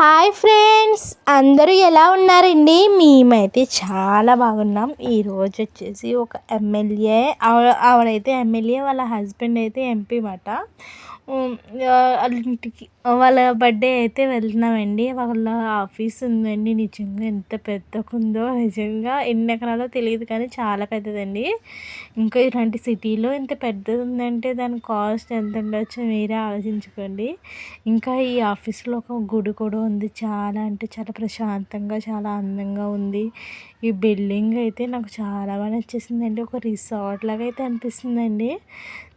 Hi friends, అందరూ ఎలా ఉన్నారండి? మేమైతే చాలా బాగున్నాం. ఈరోజు వచ్చేసి ఒక ఎమ్మెల్యే ఆవిడైతే ఎమ్మెల్యే, వాళ్ళ హస్బెండ్ అయితే ఎంపీ మాట. వాళ్ళ ఇంటికి వాళ్ళ బర్త్డే అయితే వెళ్తున్నామండి. వాళ్ళ ఆఫీస్ ఉందండి. నిజంగా ఎంత పెద్దగుందో, నిజంగా ఎన్ని ఎకరాలో తెలియదు కానీ చాలా పెద్దదండి. ఇంకా ఇలాంటి సిటీలో ఇంత పెద్దది ఉందంటే దాని కాస్ట్ ఎంత ఉండొచ్చో మీరే ఆలోచించుకోండి. ఇంకా ఈ ఆఫీస్లో ఒక గుడి కూడా ఉంది. చాలా అంటే చాలా ప్రశాంతంగా, చాలా అందంగా ఉంది. ఈ బిల్డింగ్ అయితే నాకు చాలా బాగా నచ్చేసిందండి. ఒక రిసార్ట్ లాగా అయితే అనిపిస్తుందండి.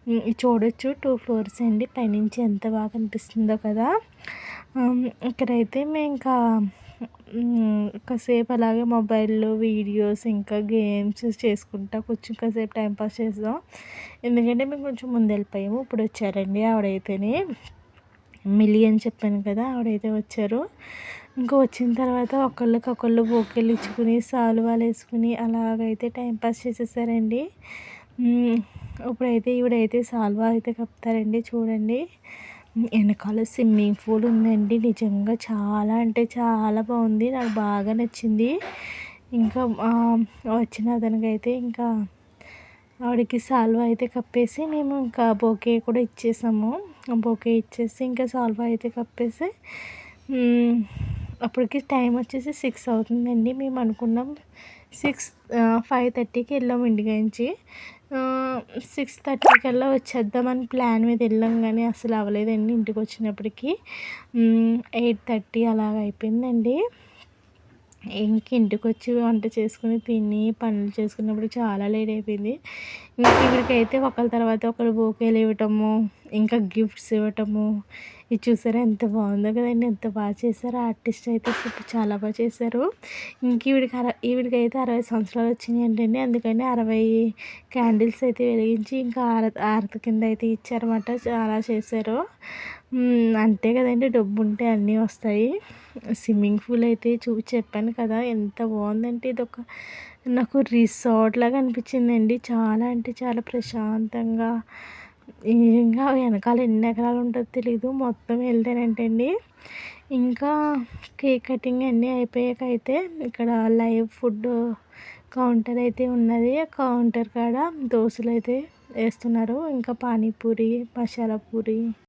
ఇది చూడొచ్చు, 2 ఫ్లోర్స్ అండి. పైనుంచి ఎంత బాగా కనిపిస్తుందో కదా. ఇక్కడైతే మేము ఇంకా కాసేపు అలాగే మొబైల్లో వీడియోస్ ఇంకా గేమ్స్ చేసుకుంటా కొంచెం కాసేపు టైంపాస్ చేద్దాం. ఎందుకంటే మేము కొంచెం ముందు వెళ్ళిపోయాము. ఇప్పుడు వచ్చారండి ఆవిడైతేనే, మిలియన్ చెప్పాను కదా, ఆవిడైతే వచ్చారు. ఇంకా వచ్చిన తర్వాత ఒకళ్ళకొకళ్ళు బొకేలు ఇచ్చుకుని సాలువాలు వేసుకుని అలాగైతే టైంపాస్ చేసేసారండి. ఇప్పుడైతే ఈవిడైతే సాల్వా అయితే కప్పుతారండి. చూడండి, వెనకాల స్విమ్మింగ్ పూల్ ఉందండి. నిజంగా చాలా అంటే చాలా బాగుంది, నాకు బాగా నచ్చింది. ఇంకా వచ్చిన అతనికైతే ఇంకా ఆవిడకి సాల్వా అయితే కప్పేసి మేము ఇంకా బొకే కూడా ఇచ్చేసాము. బొకే ఇచ్చేసి ఇంకా సాల్వా అయితే కప్పేసి అప్పటికి టైం వచ్చేసి 6 అవుతుందండి. మేము అనుకున్నాం 5:30కి వెళ్ళాము ఇంటికాంచి. 6:30 కల్లా వచ్చేద్దామని ప్లాన్ మీద వెళ్ళాం కానీ అసలు అవ్వలేదండి. ఇంటికి వచ్చినప్పటికి 8:30 అలాగ అయిపోయిందండి. ఇంటికి వచ్చి వంట చేసుకుని తిని పనులు చేసుకున్నప్పుడు చాలా లేట్ అయిపోయింది. ఇంక ఈవిడికైతే ఒకళ్ళ తర్వాత ఒకరు బొకేలు ఇవ్వటము, ఇంకా గిఫ్ట్స్ ఇవ్వటము. ఇది చూసారా ఎంత బాగుందో కదండి, ఎంత బాగా చేశారు. ఆర్టిస్ట్ అయితే చాలా బాగా చేశారు. ఇంక ఈవిడికైతే 60 సంవత్సరాలు వచ్చినాయి అంటండి. అందుకని 60 క్యాండిల్స్ అయితే వెలిగించి ఇంకా హారతి కింద అయితే ఇచ్చారన్నమాట. చాలా చేశారు. అంతే కదండి, డబ్బు ఉంటే అన్నీ వస్తాయి. స్విమ్మింగ్ పూల్ అయితే చెప్పాను కదా ఎంత బాగుందంటే, ఇదొక నాకు రిసార్ట్ లాగా అనిపించిందండి. చాలా అంటే చాలా ప్రశాంతంగా. ఇంకా వెనకాల ఎన్ని ఎకరాలు ఉంటుందో తెలీదు. మొత్తం వెళ్తేనంటండి ఇంకా కేక్ కటింగ్ అన్నీ అయిపోయాక అయితే ఇక్కడ లైవ్ ఫుడ్ కౌంటర్ అయితే ఉన్నది. ఆ కౌంటర్ కాడ దోశలు అయితే వేస్తున్నారు. ఇంకా పానీపూరి, మసాలా పూరి